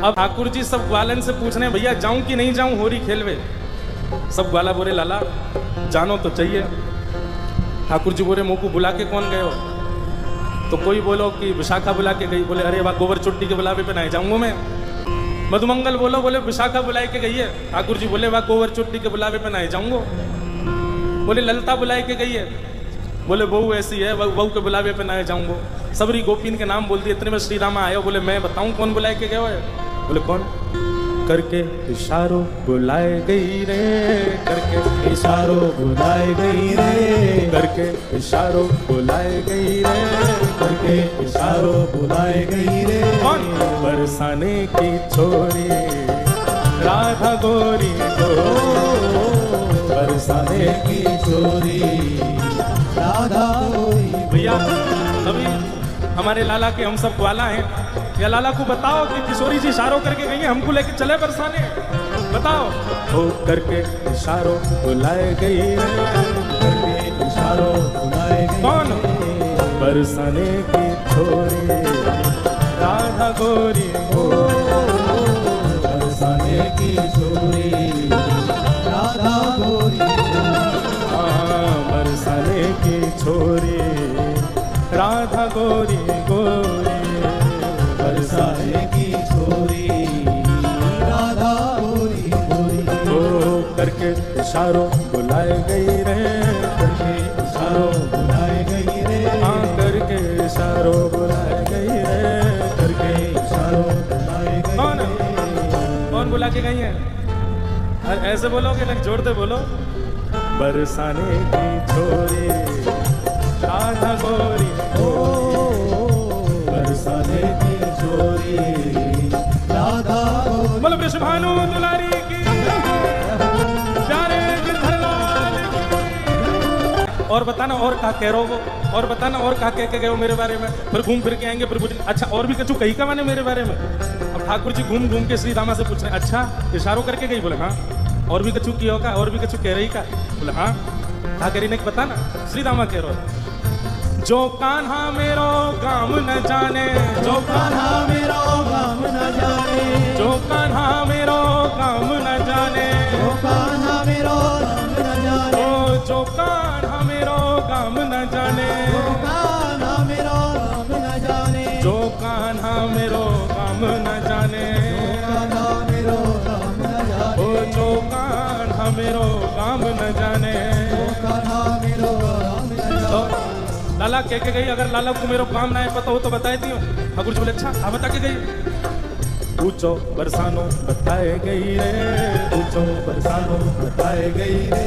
अब ठाकुर जी सब ग्वालन से पूछ रहे हैं भैया जाऊं कि नहीं जाऊं होरी खेलवे। सब ग्वाला बोले लाला जानो तो चाहिए। ठाकुर जी बोले मुँह को बुला के कौन गए हो? तो कोई बोलो कि विशाखा बुला के गई। बोले अरे वाह गोबर चुट्टी के बुलावे पे नहीं जाऊंगा मैं। मधुमंगल बोलो, बोले विशाखा बुलाई के गई है। ठाकुर जी बोले वाह गोबर चुट्टी के बुलावे पे नहीं जाऊंगा। बोले ललता बुलाई के गई है। बोले बहू ऐसी है बहू के बुलावे पे नहीं जाऊंगा। सबरी गोपीन के नाम बोल दिए। इतने में श्री रामा आए। बोले मैं बताऊं कौन बुलाए के गए हो? बोले कौन? करके इशारों बुलाए गई रे, करके इशारों बुलाए गई रे, करके इशारों बुलाए गई रे, करके इशारों बुलाए गई रे। कौन? बरसाने की छोरी राधा गोरी गो, बरसाने की छोरी राधा गोरी। भैया अभी हमारे लाला के हम सब ग्वाला हैं। या लाला को बताओ कि किशोरी जी इशारों करके गई हैं, हमको लेके चले बरसाने। बताओ। हो करके इशारों बुलाए गई रे, करके इशारों बुलाए गई। कौन? बरसाने की छोरी राधा गोरी हो, बरसाने की छोरी राधा गोरी। हाँ बरसाने की छोरी राधा गोरी गोरी, बरसाने की छोरी राधा गोरी गोरी। हो करके इशारों बुलाए गई रे, करके इशारों बुलाए गई रे, हाँ करके इशारों बुलाए गई रे, करके इशारों बुलाए गई। कौन कौन बुला के गई है? ऐसे बोलोगे ना, जोड़ते बोलो। बरसाने की छोरी राधा गोरी हो, बरसाने की छोरी राधा गोरी। बोलो वृषभानु दुलारी की, प्यारे गिरधरलाल की। और बताना और कहा कह रहे हो, और बताना और कहा कह के गए हो मेरे बारे में। फिर घूम फिर के आएंगे प्रभु जी। अच्छा और भी कछु कही का मैंने मेरे बारे में? अब ठाकुर जी घूम घूम के श्री रामा से पूछ रहे अच्छा इशारों करके गई? बोले हाँ। और भी कछु किया होगा? और भी कछु कह रही का? बोले हाँ। कहा कह रही ने बता ना। श्री रामा कह रहे जो कान्हा मेरो काम न जाने, जो कान्हा मेरो काम न जाने, जो कान्हा मेरो काम न जाने, जो कान्हा मेरो काम न जाने, ओ जो कान्हा मेरो काम न जाने, जो कान्हा मेरो काम न जाने, जो कान्हा मेरो काम न जाने, कान्हा मेरो काम न जाने, ओ जो कान्हा मेरो काम न जाने। कान्हा मेरो काम न जाने। लाला कह के गई अगर लाला को मेरो काम ना है पता हो तो बताए दियो। ठाकुर जी बोले अच्छा हाँ बता के गई। पूछो बरसानो बताए गई रे, पूछो बरसानो बताए गई रे,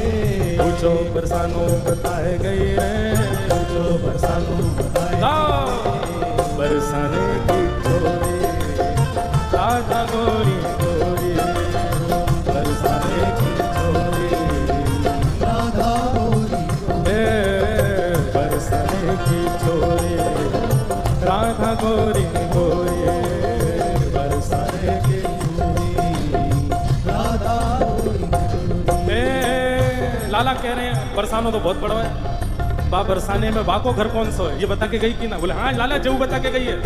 पूछो बरसानो बताए गई रे, पूछो बरसानो बताए गाओ बरसाने की छोरी राधा गोरी गोरी, बरसाने की छोरी राधा गोरी। बरसाने की छोरी राधा गोरी गोरी, बरसाने की छोरी राधा गोरी। लाला कह रहे हैं बरसानो तो बहुत बड़ा है बा, बरसाने में बा को घर कौन सा है ये बता के गई कि ना? बोले हाँ लाला जरूर बता के गई है।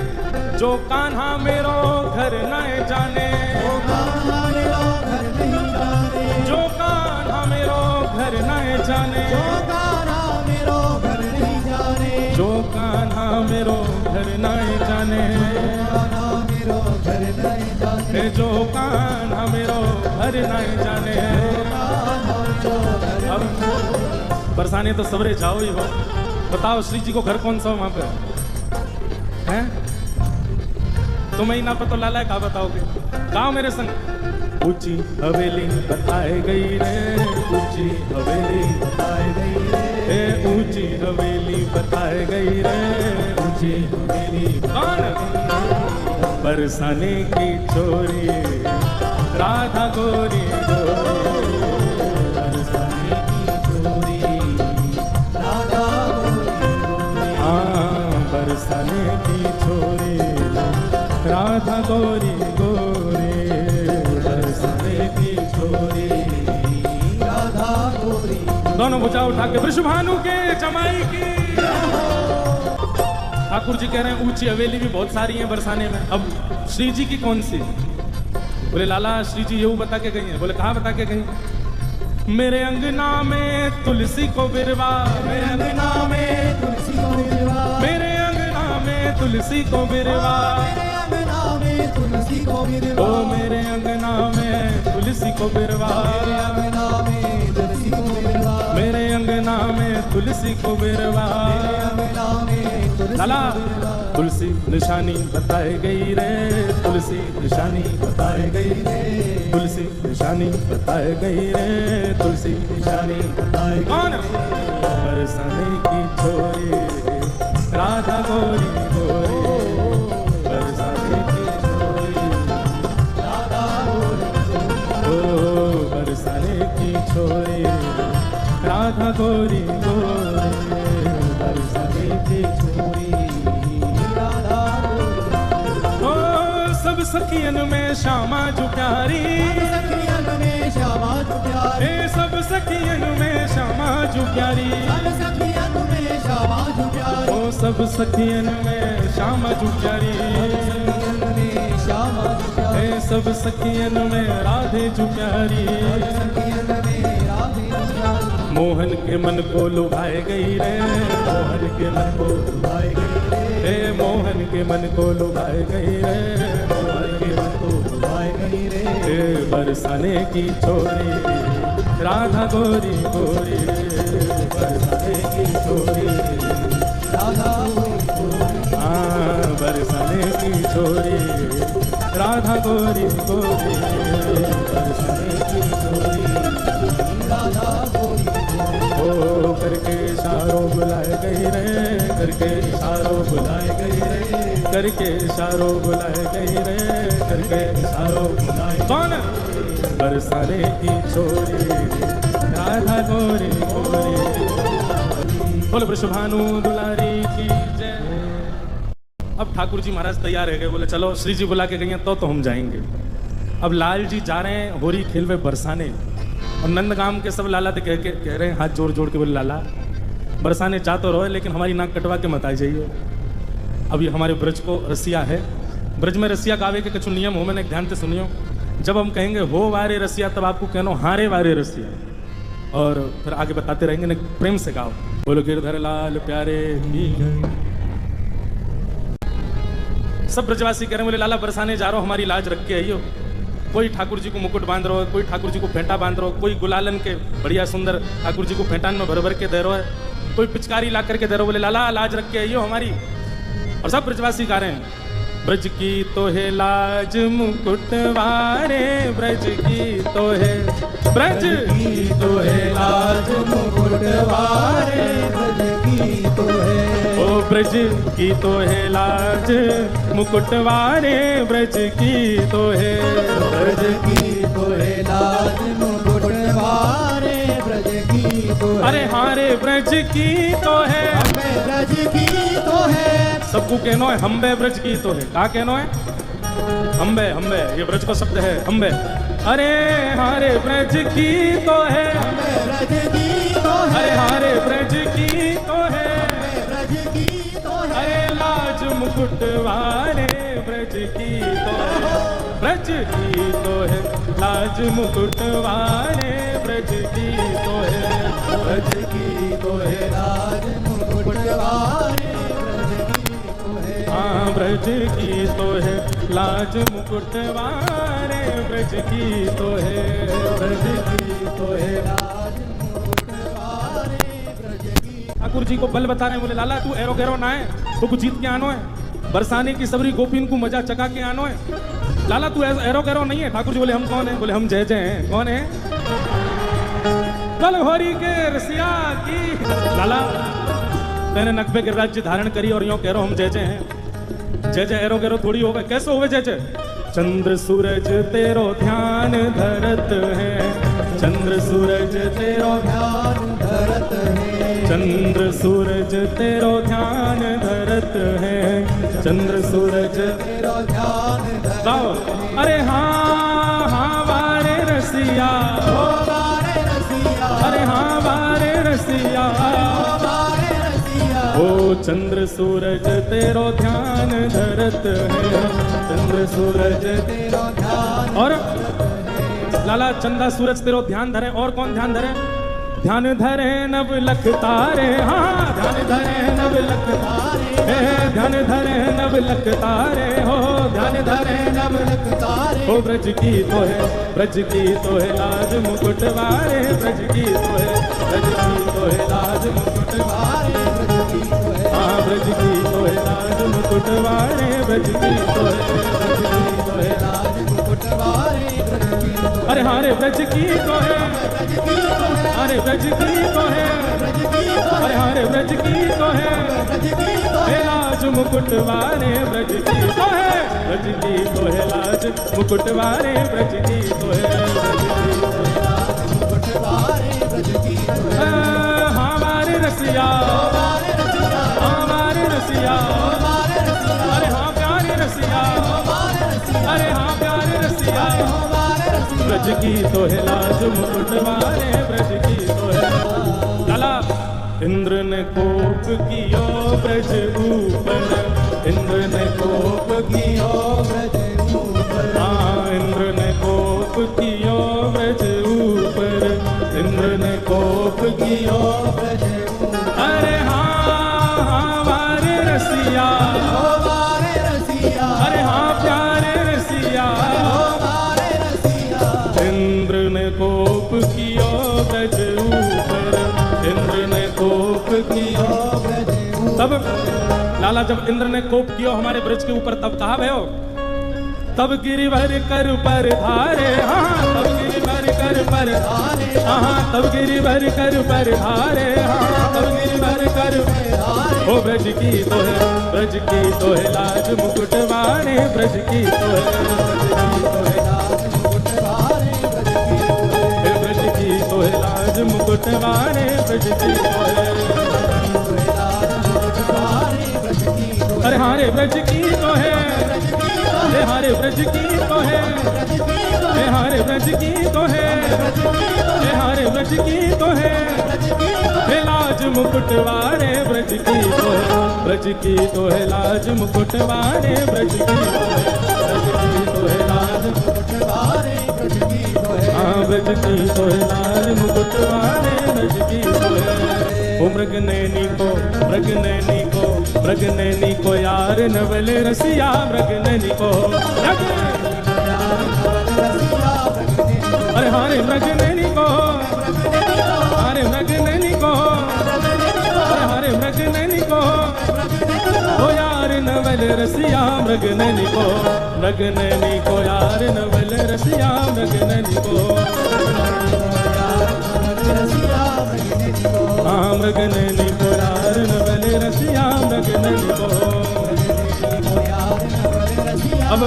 जो कान्हा मेरो घर न जाने, जो कान्हा मेरो घर नहीं जाने, जो कान्हा मेरो घर न जाने, जो कान्हा मेरो घर नहीं जाने, जो कान्हा मेरो घर न जाने, कान्हा मेरो घर नहीं जाने, जो कान्हा मेरो घर न जाने। अब बरसाने तो सवरे जाओ ही हो। बताओ श्री जी को घर कौन सा हो वहां पे हैं? तुम्हें ही ना पता लाला कहा बताओगे? गाँव मेरे संग। ऊंची हवेली बताए गई रे, ऊंची हवेली बताए गई रे, ऊंची हवेली बताए गई रे, ऊंची हवेली कौन? बरसाने की छोरी राधा गोरी गोरी, बरसाने की छोरी राधा गोरी। हाँ बरसाने की छोरी राधा गोरी गोरी, बरसाने की छोरी राधा गोरी। दोनों भुजा उठा के वृषभानु के जमाई की। ठाकुर जी कह रहे हैं ऊंची हवेली भी बहुत सारी हैं बरसाने में। अब श्री जी की कौन सी? बोले लाला श्री जी यूं बता के गई हैं। बोले कहाँ बता के गई? मेरे अंगना में तुलसी को बिरवा, मेरे अंगना में तुलसी को बिरवा, मेरे अंगना में तुलसी को बिरवा, मेरे अंगना में तुलसी को बिरवा, ओ मेरे अंगना में तुलसी को बिरवा, मेरे अंगना में तुलसी को बिरवा, मेरे अंगना में तुलसी को बिरवा। मेरे अंगना में तुलसी लाला को बिरवा। तुलसी निशानी बताई गई रे, तुलसी निशानी बताई गई रे, तुलसी निशानी बताई गई रे, तुलसी निशानी बताई गई। कौन? बरसाने की छोरी राधा गोरी गोरी, बरसाने की छोरी राधा गोरी, ओ बरसाने की छोरी राधा गोरी गोरी, बरसाने की छोरी राधा गोरी। ओ सब सखियन में श्यामा जो प्यारी, सखियन में श्यामा जो प्यारी, ए सब सखियन में श्यामा जो प्यारी, सब सखियन में श्यामा जो प्यारी, ओ सब सखियन में श्यामा जो प्यारी, सखियन में श्यामा जो प्यारी, ए सब सखियन में राधे जो प्यारी। सखियन में राधे जो प्यारी। मोहन के मन को लुभाए गई रे, मोहन के मन को लुभाए गई रे, ए मोहन के मन को लुभाए गई रे, मोहन के मन को लुभाए गई रे, ए बरसाने की छोरी राधा गोरी गोरी, बरसाने की छोरी राधा गोरी, हाँ बरसाने की छोरी राधा गोरी गोरी, बरसाने की छोरी राधा गोरी। ओ करके इशारों बुलाए गई रे, करके इशारों बुलाए गई रे, करके इशारों बुलाए गई रे, करके इशारों बुलाए। कौन? बरसाने की छोरी राधा गोरी गोरी। बोलो वृषभानु दुलारी की जय। अब ठाकुर जी महाराज तैयार है गए, बोले चलो श्री जी बुला के गई हैं तो हम जाएंगे। अब लाल जी जा रहे हैं होरी खेलवे बरसाने, और नंदगाम के सब लाला तो कह रहे हैं हाथ जोड़ जोड़ के, बोले लाला बरसाने जा तो रहो लेकिन हमारी नाक कटवा के मत आ जाइए। अब ये हमारे ब्रज को रसिया है, ब्रज में रसिया गावे के कुछ नियम हो, मैंने ध्यान से सुनियो। जब हम कहेंगे हो वारे रसिया तब आपको कहना हारे वारे रसिया, और फिर आगे बताते रहेंगे ना, प्रेम से गाओ। बोलो गिरधर लाल प्यारे की। सब ब्रजवासी कह रहे हैं बोले लाला बरसाने जा रहा हो, हमारी लाज रख के आइयो। कोई ठाकुर जी को मुकुट बांध रहा है, कोई ठाकुर जी को फेंटा बांध रहा है, कोई गुलालन के बढ़िया सुंदर ठाकुर जी को फेंटान में भर भर के दे रहा है, कोई पिचकारी ला करके दे रहा है। बोले लाला लाज रख के आइयो हमारी। और सब ब्रजवासी गा रहे हैं ब्रज की तो है लाज मुकुट वारे, ब्रज की तो है, ब्रज की तो है लाज मुकुट वारे, ब्रज की तो है, ओ ब्रज की तो है लाज मुकुट वारे, ब्रज की तो है, ब्रज की तो है लाज मुकुट वारे, ब्रज की तो है। अरे हारे ब्रज की तो है, हमें ब्रज की तो है, सबको कहनो है हम्बे ब्रज की तो है। का कहनो है? हम्बे हम्बे, ये ब्रज को शब्द है हम्बे। अरे हारे ब्रज की तो है, हमें ब्रज की तो है, अरे हारे ब्रज की तो है, हमें ब्रज की तो है, अरे लाज मुकुट वाले ब्रज की तो है, ब्रज की तो है, लाज मुकुट वाले ब्रज की तो है, ब्रज की तो है लाज मुकुट वारे, हाँ ब्रज की तो है लाज मुकुट वाले, ब्रज की तो है, ब्रज की तो है लाज मुकुट वारे, ब्रज की। ठाकुर जी को बल बता रहे हैं, बोले लाला तू एरो गैरो ना है, तो कुछ जीत के आनो है, बरसाने की सबरी गोपीन को मजा चका के आनो है। लाला तू एरो गैरो नहीं है। ठाकुर जी बोले हम कौन है? बोले हम जय जय हैं। कौन है? कल होरी के रसिया की। लाला मैंने नकबे के राज्य धारण करी और यूं कह रहा हूं हम जय जय हैं। जय जय एरो गैरो थोड़ी हो गए, कैसे हो गए जय जय? चंद्र सूरज तेरो ध्यान धरत है, चंद्र सूरज तेरो ध्यान धरत है, चंद्र सूरज तेरो ध्यान धरत है, चंद्र सूरज तेरो ध्यान धरत गाओ। अरे हाँ हाँ वारे रसिया, हो वारे रसिया, अरे हाँ वारे रसिया, हो वारे रसिया, ओ चंद्र सूरज तेरो ध्यान धरत है, चंद्र सूरज तेरो ध्यान और लाला चंदा सूरज तेरो ध्यान धरे, और कौन ध्यान धरे? ध्यान धरे नव लख तारे, हाँ ध्यान धरे नव लख तारे, ध्यान धरे नव लख तारे, हो ध्यान धरे नव लख तारे। हो ब्रज की तो है, ब्रज की तो है लाज मुकुट वारे, ब्रज की तो है, ब्रज की तो है लाज मुकुट वारे, हाँ ब्रज की तो है लाज मुकुट वारे, ब्रज की तो है, ब्रज की तो है लाज मुकुट वारे। अरे हारे ब्रज की तो है, अरे ब्रज की तो है, अरे हारे ब्रज की तो है, लाज मुकुट वारे ब्रज की तो है, ब्रज की तो है लाज मुकुट वारे ब्रज की तो है, हमारे रसिया, हमारे रसिया, अरे हाँ प्यारे रसिया, अरे हाँ प्यारे रसिया, ब्रज की तो है लाज मुकुट वारे ब्रज की तो है। लाला इंद्र ने कोप कियो ब्रज ऊपर, इंद्र ने कोप कियो ब्रज ऊपर, हाँ इंद्र ने कोप कियो ब्रज ऊपर, इंद्र ने कोप कियो ब्रज ऊपर। अरे हाँ हमारे रसिया, हमारे रसिया, अरे हाँ प्यारे रसिया, इंद्र ने कोप कियो ब्रज ऊपर, इंद्र ने कोप कियो ब्रज ऊपर। तब लाला जब इंद्र ने कोप कियो हमारे ब्रज के ऊपर, तब कहा भयो, तब गिरिवर कर पर धारे, हाँ तब गिरिवर कर पर धारे, हाँ तब गिरिवर कर पर धारे, हाँ तब गिरिवर कर पर धारे। ओ ब्रज की तो है, ब्रज की तो है लाज मुकुट वारे, ब्रज की तो है, ब्रज की तो है लाज मुकुट वारे, ब्रज की तो है लाज मुकुट वारे, ब्रज की तो है। अरे हारे ब्रज की तो है, अरे हारे ब्रज की तो है, अरे हारे ब्रज की तो है, अरे हारे ब्रज की तो है, लाज मुकुट वारे ब्रज की तो है, ब्रज की तो है लाज मुकुट वारे ब्रज की तो है, ब्रज की तो है लाज मुकुट वारे ब्रज की तो है, हाँ ब्रज की तो है लाज मुकुट वारे ब्रज की तो है। ओ मृग नैनी को, मृग नैनी को, मृग नैनी को यार नवल रसिया, मृग नैनी को, अरे हारे मृग नैनी को, अरे मृग नैनी को, अरे हारे मृग नैनी को, ओ यार नवल रसिया मृग नैनी को, मृग नैनी को यार नवल रसिया मृग नैनी को, हाँ मृग नैनी को यार नवल रसिया मृग नैनी को। अब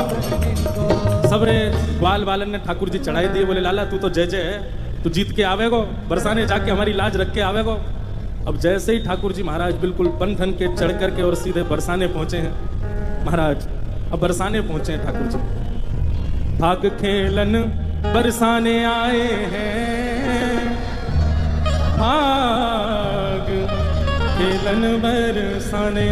सबरे ग्वाल वालन ने ठाकुर जी चढ़ाई दिए, बोले लाला तू तो जय जय है, तू जीत के आवेगो, बरसाने जाके हमारी लाज रख के आवेगो। अब जैसे ही ठाकुर जी महाराज बिल्कुल पन ठन के चढ़ करके और सीधे बरसाने पहुंचे हैं महाराज, अब बरसाने पहुंचे हैं ठाकुर जी, भाग खेलन बरसाने आए हैं, भाग खेलन बरसाने,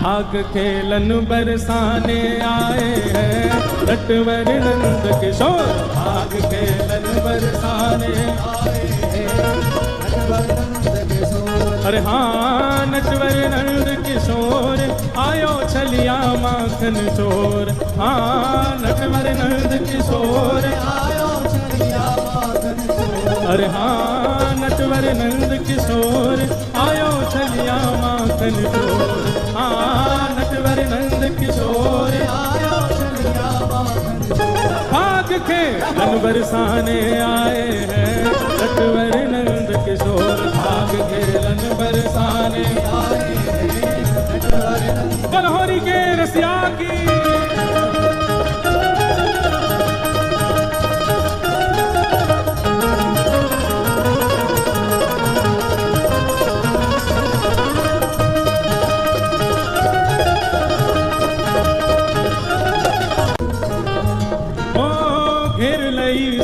भाग खेलन बरसाने आए हैं, नटवर नंद किशोर, भाग खेलन बरसाने आए हैं, नटवर नंद किशोर, अरे हाँ नटवर नंद किशोर, आयो छलिया माखन चोर, हाँ नटवर नंद किशोर, आयो छलिया माखन चोर, अरे हाँ नटवर नंद किशोर, आयो छलिया माखन चोर, हाँ नटवर नंद किशोर, आयो छलिया माखन चोर, भाग खेलन बरसाने आए हैं, नटवर नंद किशोर, भाग खेलन बरसाने आए हैं, नटवर नंद। बलहोरी के रसिया की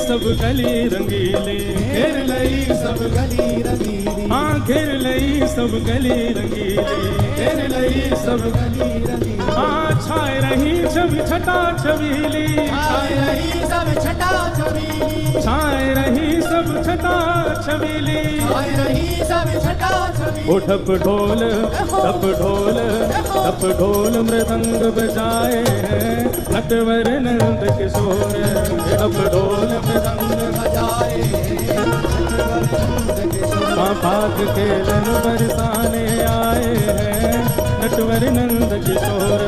सब गली रंगीली, घेर लई सब गली रंगीली, हाँ घेर लई सब गली रंगीली, घेर लई सब गली रंगीली, हाँ छाए रही छवि छटा छबीली, छाए रही छाए रही सब छटा छबीली, छाए रही सब छटा छबीली। ओ ठप ढोल मृदंग बजाए हैं नटवर नंद किशोर। ठप ढोल मृदंग बजाए भाग के लन बरसाने आए हैं नटवर नंद किशोर।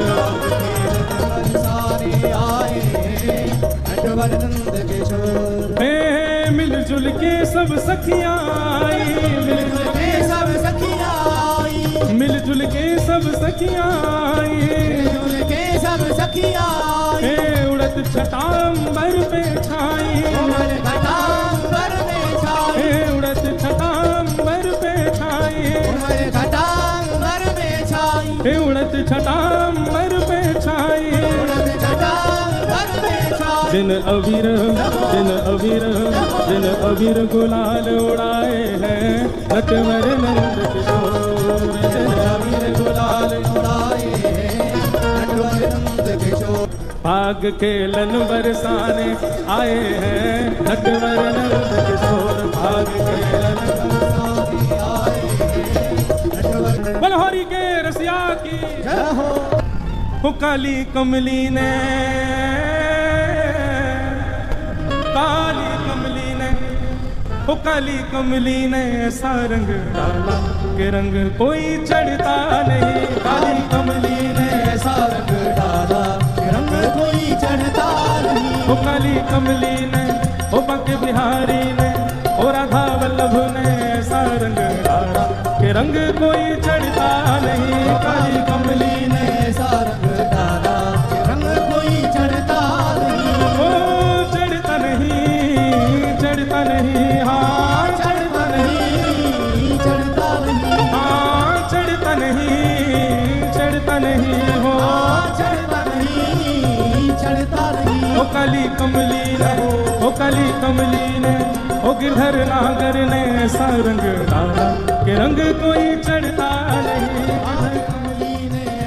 सारे आए नटवर नंद किशोर। मिलजुल के सब सखियाँ आई, मिलजुल के सब सखियाँ आई, मिलजुल के सब सखियाँ आई, मिलजुल के सब सखियाँ आई। उड़त छटांबर पे छाई, उड़त छटांबर पे छाई, उड़त छटांबर पे छाई, उड़त छटांबर पे छाई, उड़त छटांबर पे छाई। उड़त छटांबर पे छाई। दिन अबीर गुलाल उड़ाए हैं नटवर नंद किशोर। दिन अबीर गुलाल उड़ाए नटवर नंद किशोर। भाग के लन बरसाने आए हैं नटवर नंद किशोर। भाग के लन बरसाने आए नटवर। बलहरी के रसिया की जय हो। वो काली कमली ने, काली कमली ने, वो काली कमली ने ऐसा रंग डाला कि रंग कोई चढ़ता नहीं। काली कमली ने ऐसा रंग डाला कि रंग कोई चढ़ता नहीं। वो काली कमली ने, वो बांके बिहारी ने, वो राधा वल्लभ ने ऐसा रंग डाला कि रंग कोई चढ़ता नहीं। काली कमली ने ऐसा रंग डाला कि रंग कोई चढ़ता नहीं। ओ चढ़ता नहीं, हाँ चढ़ता नहीं, चढ़ता नहीं, हाँ चढ़ता नहीं हो, चढ़ता नहीं, चढ़ता नहीं। ओ काली कमली ने, ओ काली कमली ने, ओ गिरधर नागर ने ऐसा रंग डाला कि रंग कोई चढ़ता नहीं।